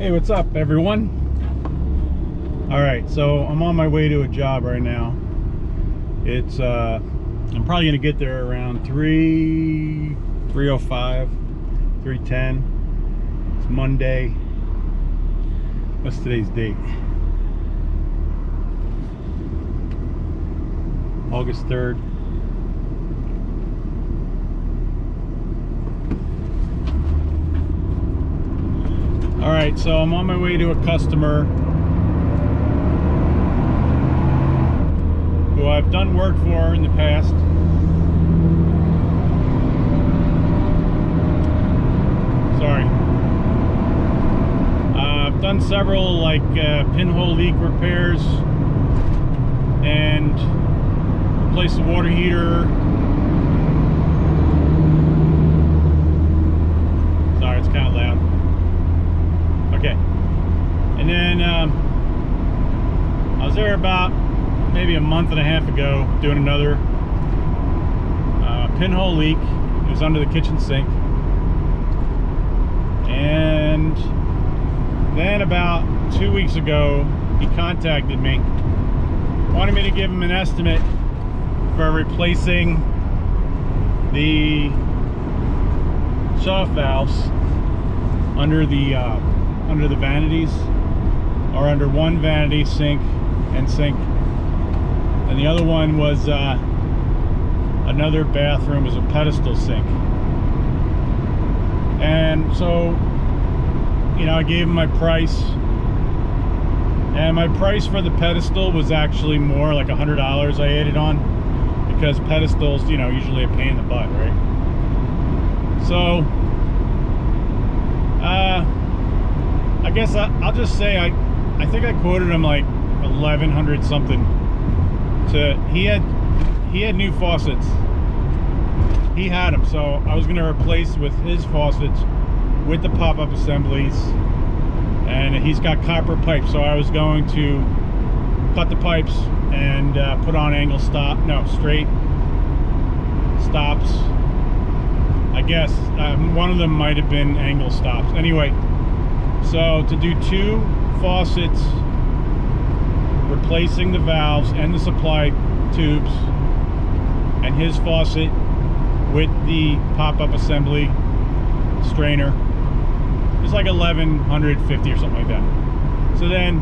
Hey, what's up, everyone? All right, so I'm on my way to a job right now. It's I'm probably gonna get there around 3:05, 3:10. It's Monday. What's today's date? August 3rd. All right, so I'm on my way to a customer who I've done work for in the past. Sorry. I've done several like pinhole leak repairs and replaced the water heater. Sorry, it's kind of loud. Okay. And then I was there about maybe a month and a half ago doing another pinhole leak. It was under the kitchen sink. And then about 2 weeks ago, he contacted me, wanted me to give him an estimate for replacing the shut-off valves under the vanities, or under one vanity sink, and the other one was another bathroom was a pedestal sink. And so, you know, I gave him my price, and my price for the pedestal was actually more, like $100 I added on, because pedestals, you know, usually a pain in the butt, right? So I guess I'll just say I think I quoted him like 1,100 something. He had new faucets. He had them, so I was going to replace with his faucets with the pop-up assemblies, and he's got copper pipes, so I was going to cut the pipes and put on straight stops. I guess one of them might have been angle stops. Anyway, so to do two faucets, replacing the valves and the supply tubes, and his faucet with the pop-up assembly strainer, it's like 1,150 or something like that. So then,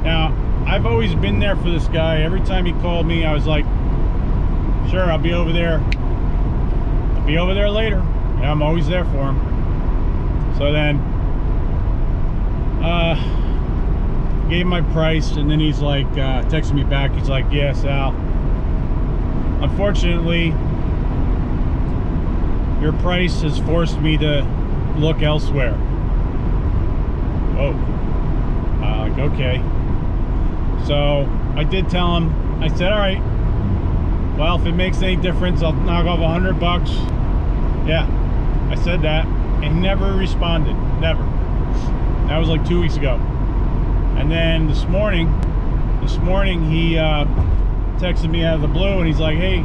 now I've always been there for this guy. Every time he called me, I was like, sure, I'll be over there. I'll be over there later. Yeah, I'm always there for him. So then gave him my price, and then he's like texting me back. He's like, yeah, Sal, unfortunately your price has forced me to look elsewhere. Whoa. Like, okay. So I did tell him, I said, all right, well, if it makes any difference, I'll knock off $100. Yeah, I said that, and he never responded. Never. That was like 2 weeks ago. And then this morning he texted me out of the blue, and he's like, hey,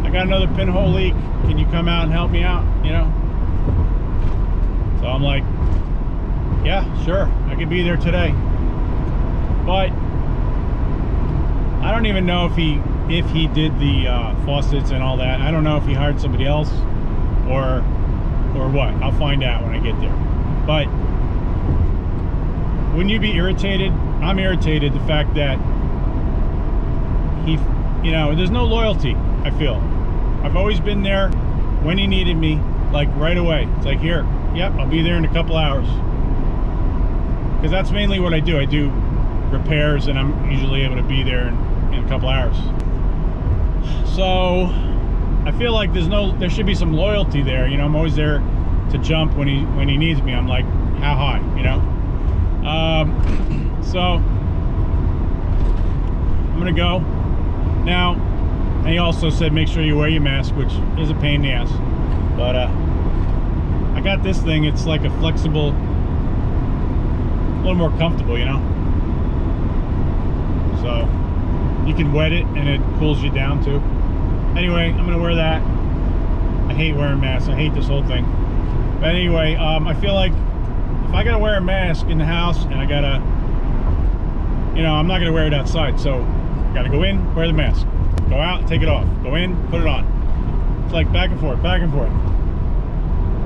I got another pinhole leak. Can you come out and help me out, you know? So I'm like, yeah, sure, I could be there today. But I don't even know if he did the faucets and all that. I don't know if he hired somebody else or what. I'll find out when I get there. But wouldn't you be irritated? I'm irritated the fact that he, you know, there's no loyalty, I feel. I've always been there when he needed me, like right away. It's like, here, yep, I'll be there in a couple hours. Because that's mainly what I do. I do repairs, and I'm usually able to be there in a couple hours. So I feel like there should be some loyalty there. You know, I'm always there to jump when he needs me. I'm like, how high, you know? So I'm gonna go now. And he also said make sure you wear your mask, which is a pain in the ass, but I got this thing. It's like a flexible, a little more comfortable, you know, so you can wet it and it cools you down too. Anyway, I'm gonna wear that. I hate wearing masks. I hate this whole thing. But anyway, I feel like if I gotta wear a mask in the house and I gotta, you know, I'm not gonna wear it outside. So I gotta go in, wear the mask, go out, take it off, go in, put it on. It's like back and forth, back and forth.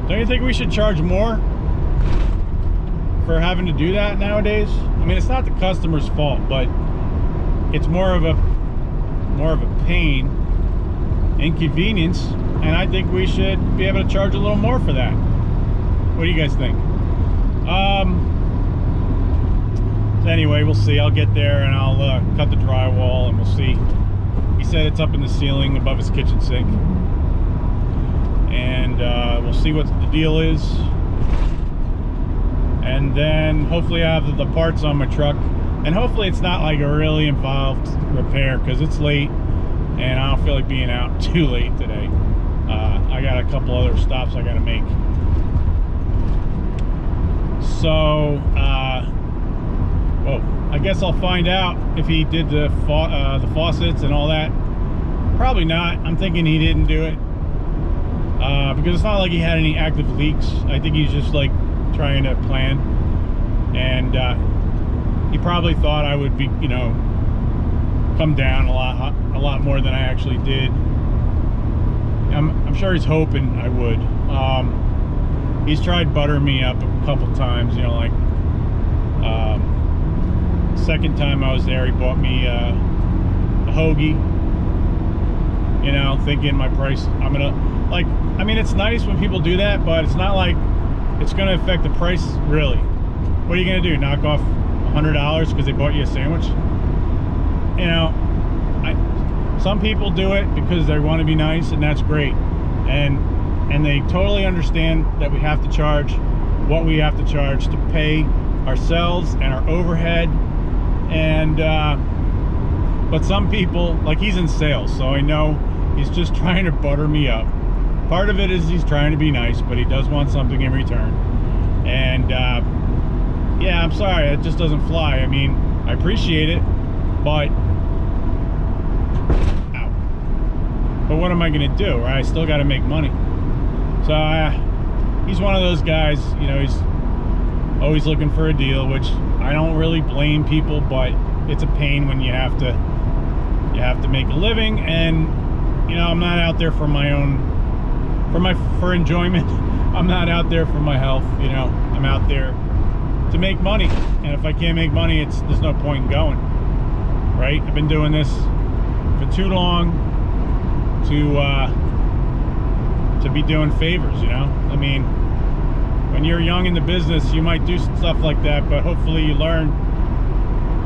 Don't you think we should charge more for having to do that nowadays? I mean, it's not the customer's fault, but it's more of a pain, inconvenience, and I think we should be able to charge a little more for that. What do you guys think? So anyway, we'll see. I'll get there and I'll cut the drywall and we'll see. He said it's up in the ceiling above his kitchen sink, and we'll see what the deal is. And then hopefully I have the parts on my truck, and hopefully it's not like a really involved repair, because it's late and I don't feel like being out too late today. I got a couple other stops I gotta make. So well, I guess I'll find out if he did the faucets and all that. Probably not. I'm thinking he didn't do it, because it's not like he had any active leaks. I think he's just like trying to plan, and he probably thought I would be, you know, come down a lot more than I actually did. I'm sure he's hoping I would. He's tried buttering me up a couple times, you know, like second time I was there, he bought me a hoagie, you know, thinking my price, I'm gonna, like, I mean, it's nice when people do that, but it's not like it's gonna affect the price, really. What are you gonna do, knock off $100 because they bought you a sandwich? You know, some people do it because they want to be nice, and that's great, and they totally understand that we have to charge what we have to charge to pay ourselves and our overhead. And but some people, like, he's in sales, so I know he's just trying to butter me up. Part of it is he's trying to be nice, but he does want something in return. And yeah, I'm sorry, it just doesn't fly. I mean, I appreciate it, but but what am I gonna do, right? I still got to make money. So he's one of those guys, you know, he's always looking for a deal, which I don't really blame people, but it's a pain when you have to make a living. And you know, I'm not out there for my own, for enjoyment. I'm not out there for my health, you know. I'm out there to make money, and if I can't make money, there's no point in going, right? I've been doing this for too long to be doing favors, you know. I mean, when you're young in the business, you might do stuff like that, but hopefully you learn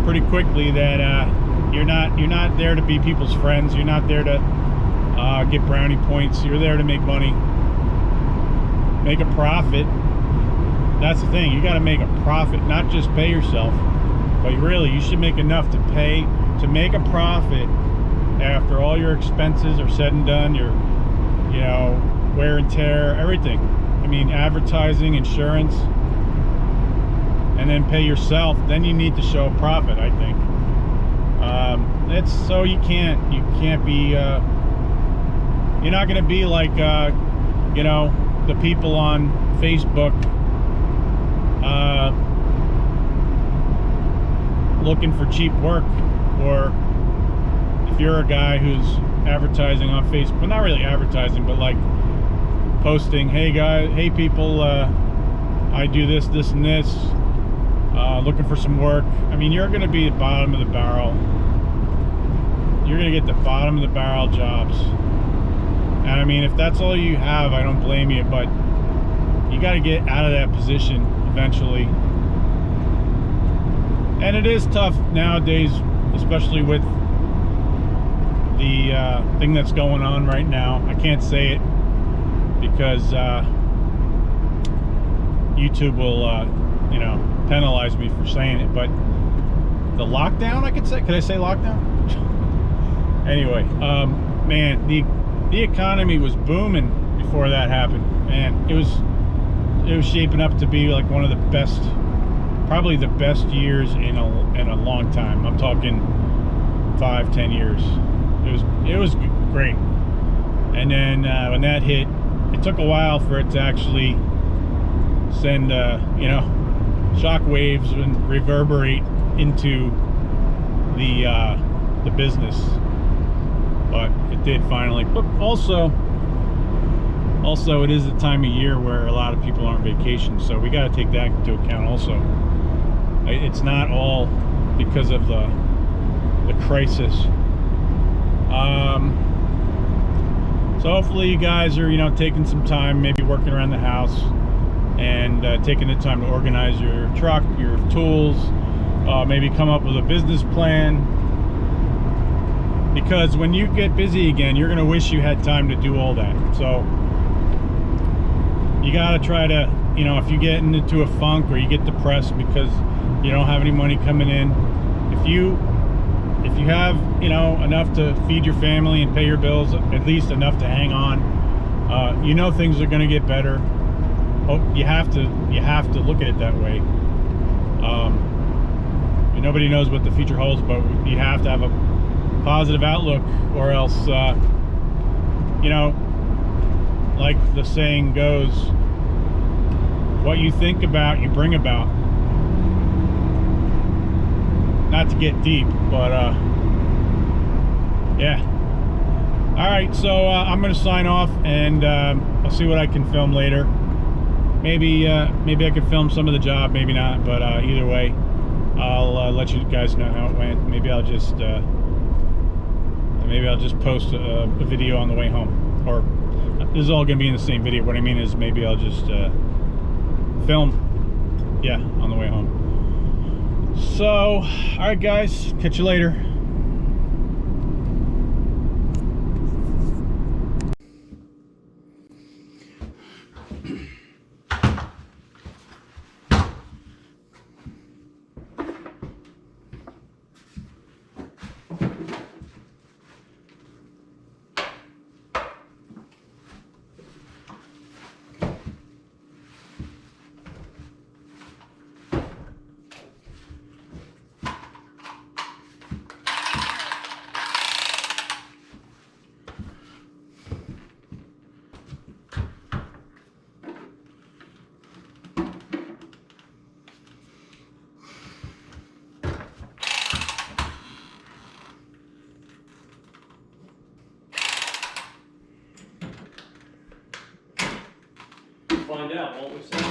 pretty quickly that you're not there to be people's friends. You're not there to get brownie points. You're there to make money, make a profit. That's the thing. You got to make a profit, not just pay yourself, but really you should make enough to make a profit after all your expenses are said and done. Your, you know, wear and tear, everything. I mean, advertising, insurance, and then pay yourself. Then you need to show a profit, I think. It's so you can't be, you're not going to be like, you know, the people on Facebook looking for cheap work, or if you're a guy who's advertising on Facebook, well, not really advertising, but like posting, hey guys, hey people, I do this, this, and this, looking for some work. I mean, you're going to be at the bottom of the barrel. You're going to get the bottom of the barrel jobs. And I mean, if that's all you have, I don't blame you, but you got to get out of that position eventually. And it is tough nowadays, especially with the thing that's going on right now. I can't say it because YouTube will, you know, penalize me for saying it. But the lockdown, I could say. Could I say lockdown? Anyway, man, the economy was booming before that happened, and it was shaping up to be like one of the best, probably the best years in a long time. I'm talking 5-10 years. It was great. And then when that hit, it took a while for it to actually send you know, shock waves and reverberate into the business, but it did finally. But also it is a time of year where a lot of people are on vacation, so we got to take that into account also. It's not all because of the crisis. So hopefully you guys are, you know, taking some time, maybe working around the house and taking the time to organize your truck, your tools, maybe come up with a business plan, because when you get busy again, you're going to wish you had time to do all that. So you got to try to, you know, if you get into a funk or you get depressed because you don't have any money coming in, if you have, you know, enough to feed your family and pay your bills, at least enough to hang on, you know, things are going to get better. Oh, you have to look at it that way. Nobody knows what the future holds, but you have to have a positive outlook, or else, you know, like the saying goes, what you think about, you bring about. Not to get deep, but yeah. All right, so I'm gonna sign off, and I'll see what I can film later. Maybe I could film some of the job, maybe not, but either way, I'll let you guys know how it went. Maybe I'll just post a video on the way home, or this is all gonna be in the same video. What I mean is, maybe I'll just film, yeah, on the way home. So, all right, guys, catch you later. Find out, won't we, Sam?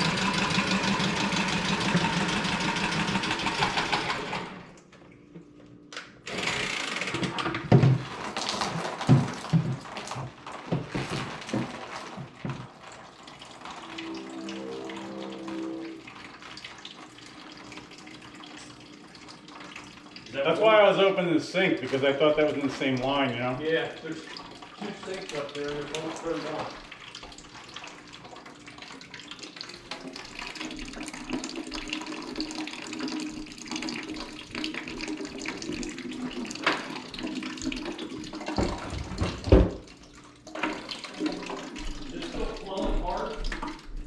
That's why I was opening the sink, because I thought that was in the same line, you know? Yeah, there's 2 sinks up there, and they're both turned on.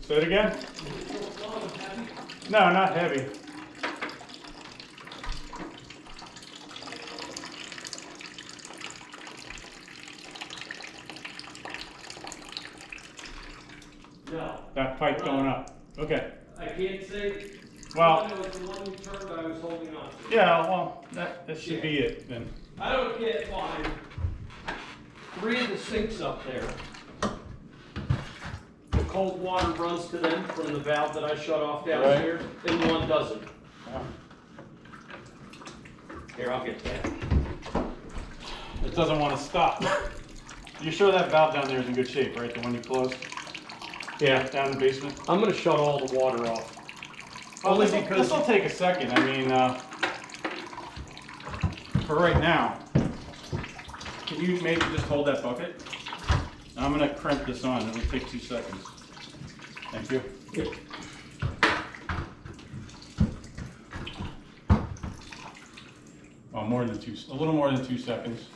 Say it again? No, not heavy. No. That pipe going up. Okay. I can't say. Well, it was the one you turned I was holding on to. yeah, well, that should be it then. I don't get why 3 of the sinks up there, the cold water runs to them from the valve that I shut off downstairs, and one doesn't. Yeah. Here, I'll get that. It doesn't want to stop. You sure that valve down there is in good shape, right? The one you closed? Yeah. Down in the basement? I'm going to shut all the water off. Well, Only this will take a second. I mean, for right now, can you maybe just hold that bucket? And I'm going to crimp this on. It'll take 2 seconds. Thank you. Yeah. Well, a little more than 2 seconds.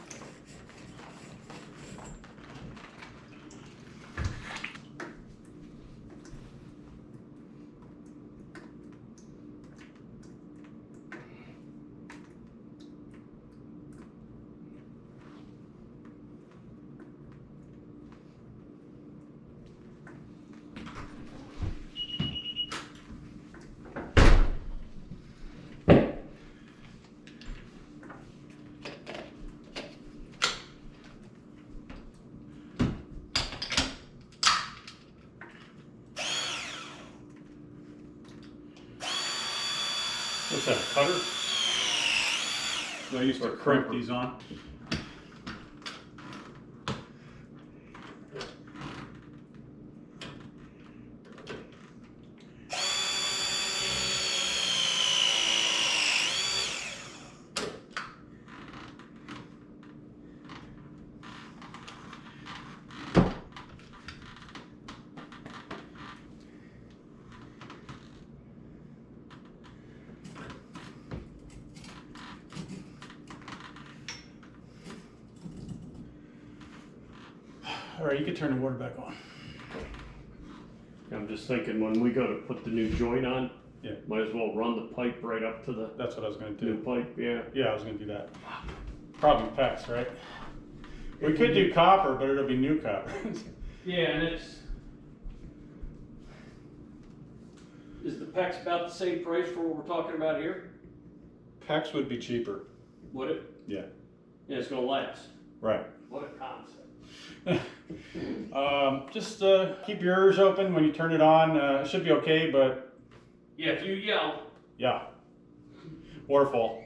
What's that, a cutter? I used to crimp these on. All right, you can turn the water back on. I'm just thinking when we go to put the new joint on, Yeah. might as well run the pipe right up to the That's what I was gonna new do. pipe, yeah. Yeah, I was gonna do that. Probably PEX, right? We could do copper, but it'll be new copper. Yeah, and is the PEX about the same price for what we're talking about here? PEX would be cheaper. Would it? Yeah. Yeah, it's gonna last. Right. What a concept. Just keep your ears open when you turn it on. It should be okay, but Yeah, if you yell. yeah. Waterfall.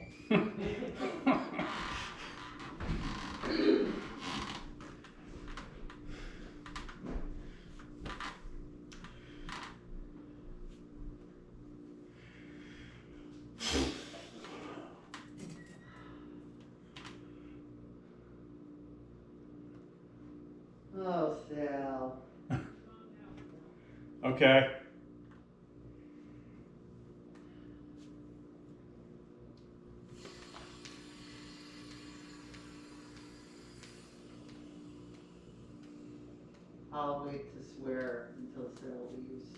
Oh, Sal. Okay. I'll wait to swear until Sal leaves.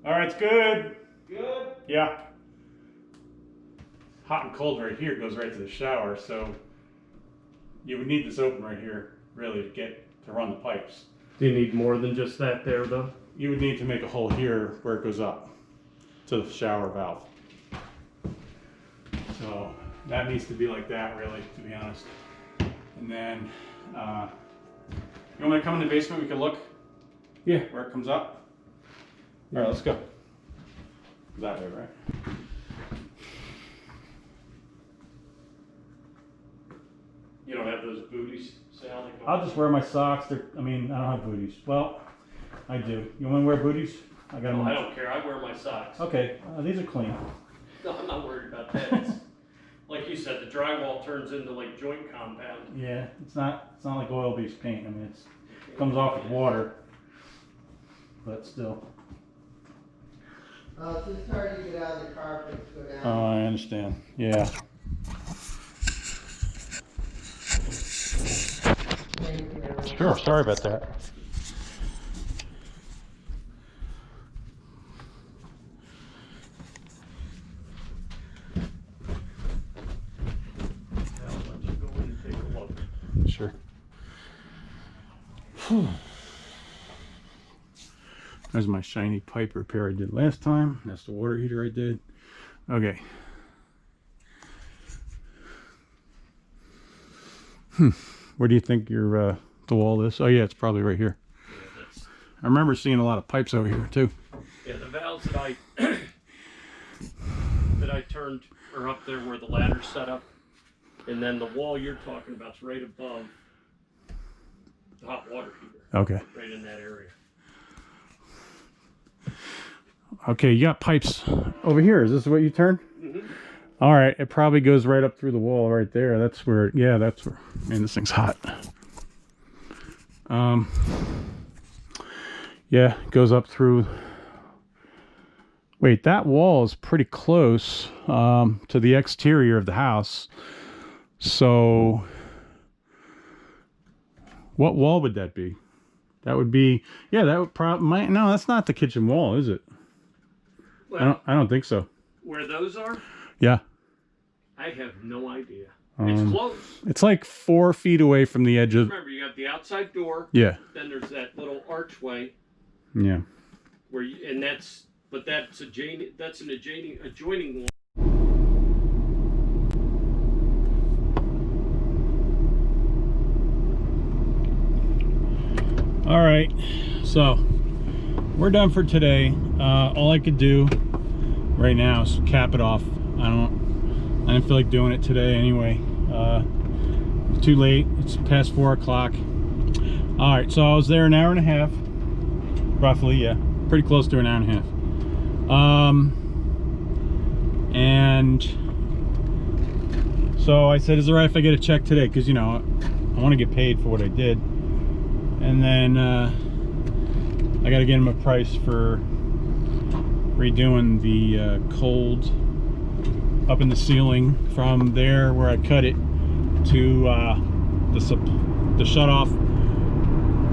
All right, it's good. Good. Yeah. Hot and cold right here goes right to the shower, so you would need this open right here, really, to run the pipes. Do you need more than just that there, though? You would need to make a hole here where it goes up to the shower valve. So that needs to be like that, really, to be honest. And then, you want me to come in the basement? We can look Yeah. where it comes up. All right, let's go. That way, right? You don't have those booties, Sal? that go- I'll just wear my socks. I don't have booties. Well, I do. You want me to wear booties? I got them. Oh, I don't care. I wear my socks. Okay, these are clean. No, I'm not worried about that. It's, like you said, the drywall turns into like joint compound. Yeah, it's not like oil-based paint. I mean, it comes off with water, but still. Oh, it's just hard to get out of the carpet to go down. Oh, I understand. Yeah. Thank you, everyone. Sure. Sorry about that. I'll let you go in and take a look. Sure. Whew. There's my shiny pipe repair I did last time. That's the water heater I did. Okay. Where do you think your the wall is? Oh yeah, it's probably right here. Yeah, that's, I remember seeing a lot of pipes over here too. yeah, the valves that I that I turned are up there where the ladder's set up, and then the wall you're talking about is right above the hot water heater, Okay. right in that area. Okay, you got pipes over here. Is this what you turned? Mhm. All right, it probably goes right up through the wall right there. That's where, yeah, that's where, man, this thing's hot. Yeah, it goes up through. Wait, that wall is pretty close to the exterior of the house. So, what wall would that be? That would be, yeah, that would probably, no, that's not the kitchen wall, is it? Well, I don't think so. where those are, Yeah. I have no idea. It's close. It's like 4 feet away from the edge of, Remember, you got the outside door, yeah, then there's that little archway yeah. where you, and that's an adjoining wall. All right, so we're done for today. All I could do right now, so cap it off. I didn't feel like doing it today anyway. Too late. It's past 4 o'clock. All right, so I was there an hour and a half, roughly. Yeah, pretty close to an hour and a half. And so I said, is it all right if I get a check today? Because, you know, I want to get paid for what I did. And then I got to get him a price for redoing the cold up in the ceiling from there where I cut it to the shut off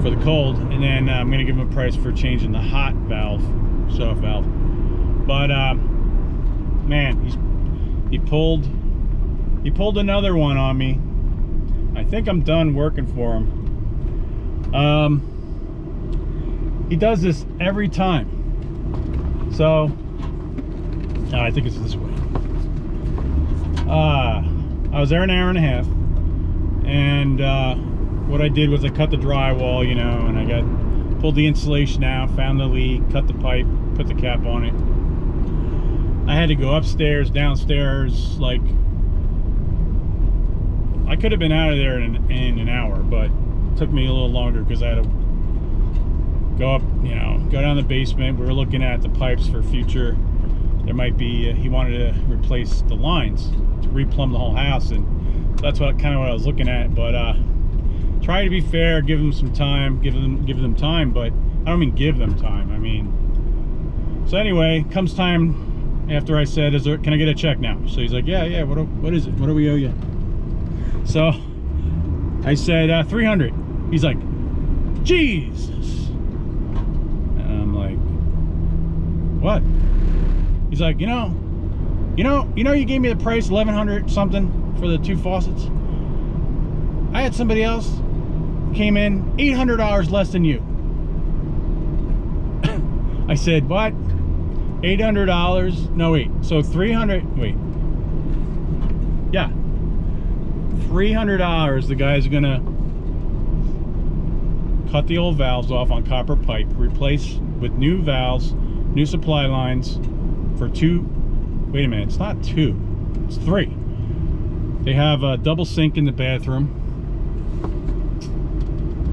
for the cold. And then I'm going to give him a price for changing the hot valve, shut off valve. But man, he pulled another one on me. I think I'm done working for him. He does this every time. So I think it's this way. I was there an hour and a half, and what I did was I cut the drywall, you know, and I pulled the insulation out, found the leak, cut the pipe, put the cap on it. I had to go upstairs, downstairs, like I could have been out of there in an hour, but it took me a little longer because I had to go up, you know, go down the basement. We were looking at the pipes for future. There might be, he wanted to replace the lines to replumb the whole house, and that's what I was looking at. But try to be fair, give them some time, give them time, but I don't mean give them time. I mean, so anyway, comes time after I said, can I get a check now? So he's like, yeah, what is it? What do we owe you? So I said, 300. He's like, Jesus. And I'm like, what? He's like, you know, you gave me the price, 1,100 something for the 2 faucets. I had somebody else came in $800 less than you. I said, what? $800? No, wait. So 300. Wait. Yeah. $300. The guy's gonna cut the old valves off on copper pipe, replace with new valves, new supply lines for 2. Wait a minute. It's not 2. It's 3. They have a double sink in the bathroom.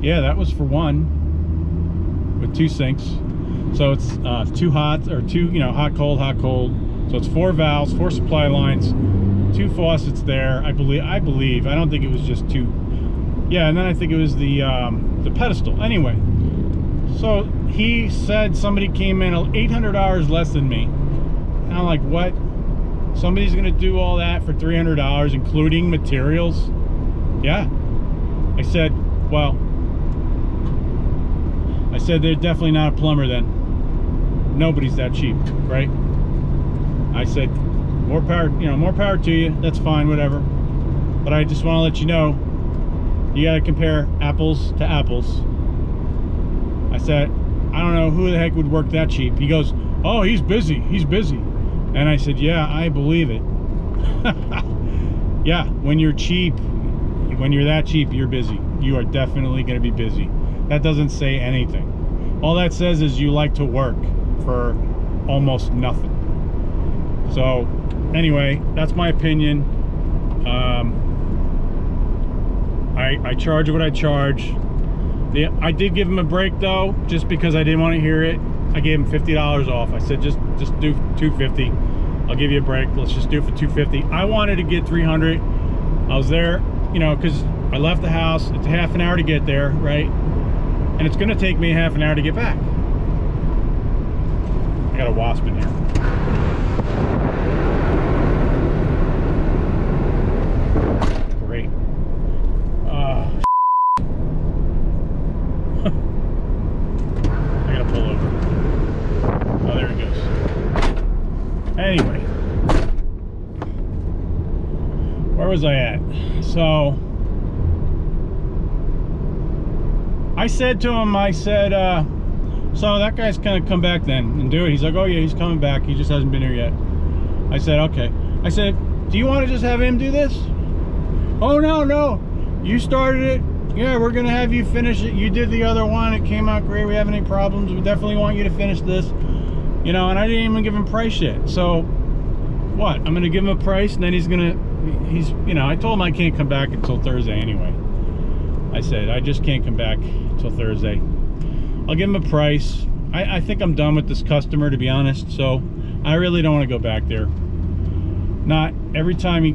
Yeah, that was for 1 with 2 sinks. So it's 2 hot, or 2, you know, hot, cold. So it's 4 valves, 4 supply lines, 2 faucets there. I believe. I don't think it was just 2. Yeah, and then I think it was the pedestal. Anyway, so he said somebody came in $800 less than me. And I'm like, what? Somebody's gonna do all that for $300, including materials? Yeah. I said, well, they're definitely not a plumber then. Nobody's that cheap, right? I said, more power to you. That's fine, whatever. But I just want to let you know, you got to compare apples to apples. I said, I don't know who the heck would work that cheap. He goes, oh, he's busy. And I said, yeah, I believe it. Yeah, when you're cheap, when you're that cheap, you're busy. You are definitely going to be busy. That doesn't say anything. All that says is you like to work for almost nothing. So anyway, that's my opinion. I charge what I charge. I did give him a break though, just because I didn't want to hear it. I gave him $50 off. I said, just do $250. I'll give you a break. Let's just do it for $250. I wanted to get $300. I was there, you know, because I left the house. It's a half an hour to get there, right? And it's going to take me half an hour to get back. I got a wasp in here. Great. I gotta pull over. Oh, there it goes. Anyway. Where was I at? So I said to him, so that guy's gonna come back then and do it. He's like, oh yeah, he's coming back. He just hasn't been here yet. I said, okay. I said, do you want to just have him do this? Oh, no. You started it. Yeah, we're gonna have you finish it. You did the other one. It came out great. We haven't any problems. We definitely want you to finish this. You know, and I didn't even give him price yet. So what? I'm gonna give him a price, and then he's, you know, I told him I can't come back until Thursday anyway. I said I just can't come back until Thursday. I'll give him a price. I think I'm done with this customer, to be honest. So I really don't want to go back there. Not every time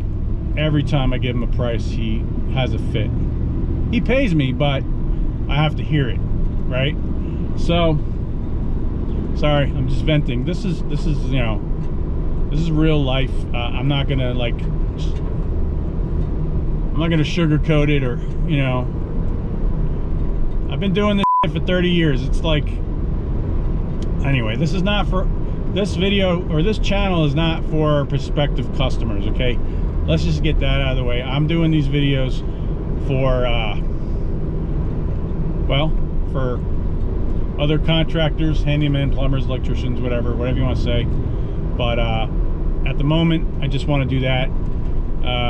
I give him a price, he has a fit. He pays me, but I have to hear it, right? So sorry, I'm just venting. This is you know, this is real life. I'm not gonna sugarcoat it, or, you know, I've been doing this for 30 years. It's like, anyway, this is not for, this video or this channel is not for prospective customers, okay? Let's just get that out of the way. I'm doing these videos for well, for other contractors, handymen, plumbers, electricians, whatever you want to say. But at the moment, I just want to do that.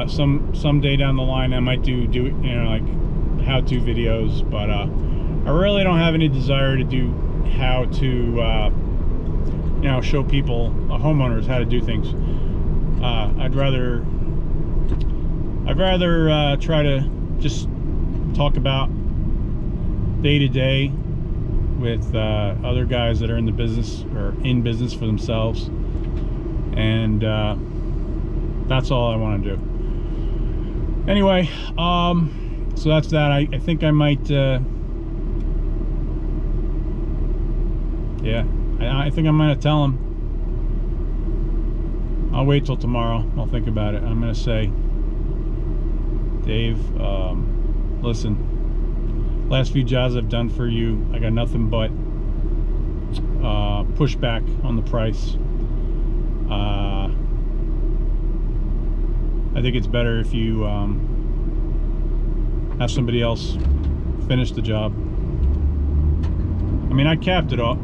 Someday down the line, I might do you know, like how-to videos, but I really don't have any desire to do how to you know, show people, homeowners, how to do things. I'd rather try to just talk about day-to-day with other guys that are in the business, or in business for themselves, and that's all I want to do. Anyway, so that's that. I think I might yeah, I think I'm gonna tell him. I'll wait till tomorrow. I'll think about it. I'm gonna say, Dave, listen, last few jobs I've done for you, I got nothing but pushback on the price. I think it's better if you have somebody else finish the job. I mean, I capped it all.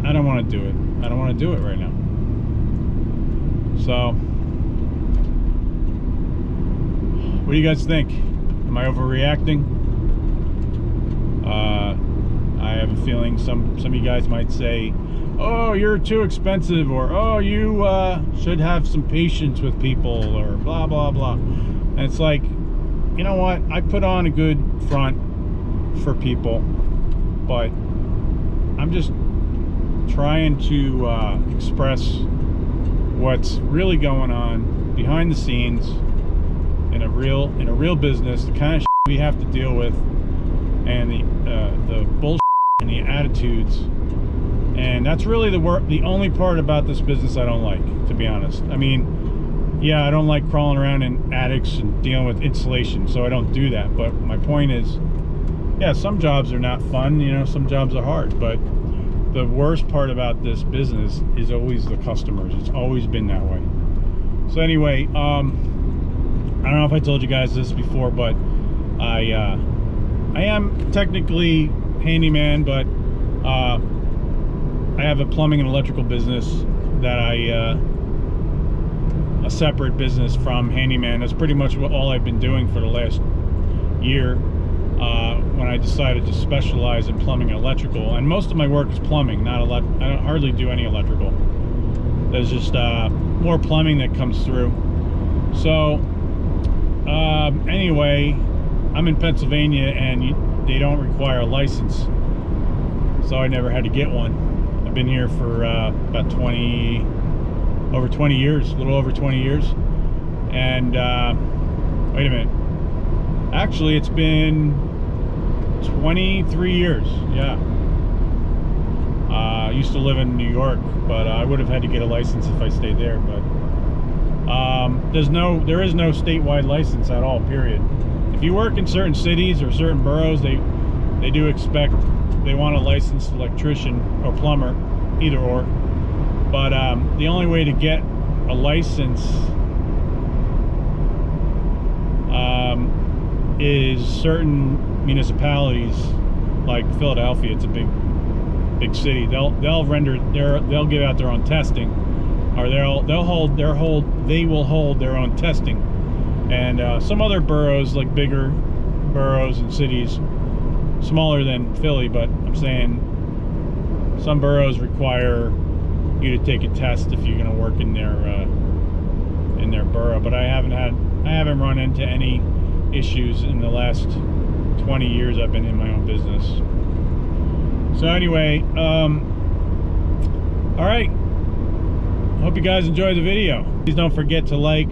I don't want to do it. I don't want to do it right now. So, what do you guys think? Am I overreacting? I have a feeling some of you guys might say, oh, you're too expensive, or oh, you should have some patience with people, or blah blah blah. And it's like, you know what, I put on a good front for people, but I'm just trying to express what's really going on behind the scenes in a real business, the kind of shit we have to deal with, and the bullshit and the attitudes. And that's really the only part about this business I don't like, to be honest. I mean, yeah, I don't like crawling around in attics and dealing with insulation, so I don't do that. But my point is, yeah, some jobs are not fun, you know, some jobs are hard, but the worst part about this business is always the customers. It's always been that way. So anyway, I don't know if I told you guys this before, but I am technically handyman, but I have a plumbing and electrical business that a separate business from handyman. That's pretty much all I've been doing for the last year, when I decided to specialize in plumbing and electrical. And most of my work is plumbing, not I don't hardly do any electrical. There's just more plumbing that comes through. So anyway, I'm in Pennsylvania, and they don't require a license, so I never had to get one. I've been here for about over 20 years, a little over 20 years. And wait a minute, actually it's been 23 years. Yeah, I used to live in New York, but I would have had to get a license if I stayed there. But there is no statewide license at all, period. If you work in certain cities or certain boroughs, they do expect, they want a licensed electrician or plumber, either or. But the only way to get a license is certain municipalities, like Philadelphia. It's a big city. They'll give out their own testing, or they will hold their own testing. And some other boroughs, like bigger boroughs and cities, smaller than Philly, but I'm saying some boroughs require you to take a test if you're going to work in their borough. But I haven't run into any issues in the last 20 years I've been in my own business. So anyway, all right. Hope you guys enjoyed the video. Please don't forget to like,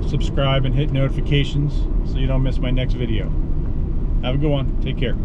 subscribe, and hit notifications so you don't miss my next video. Have a good one. Take care.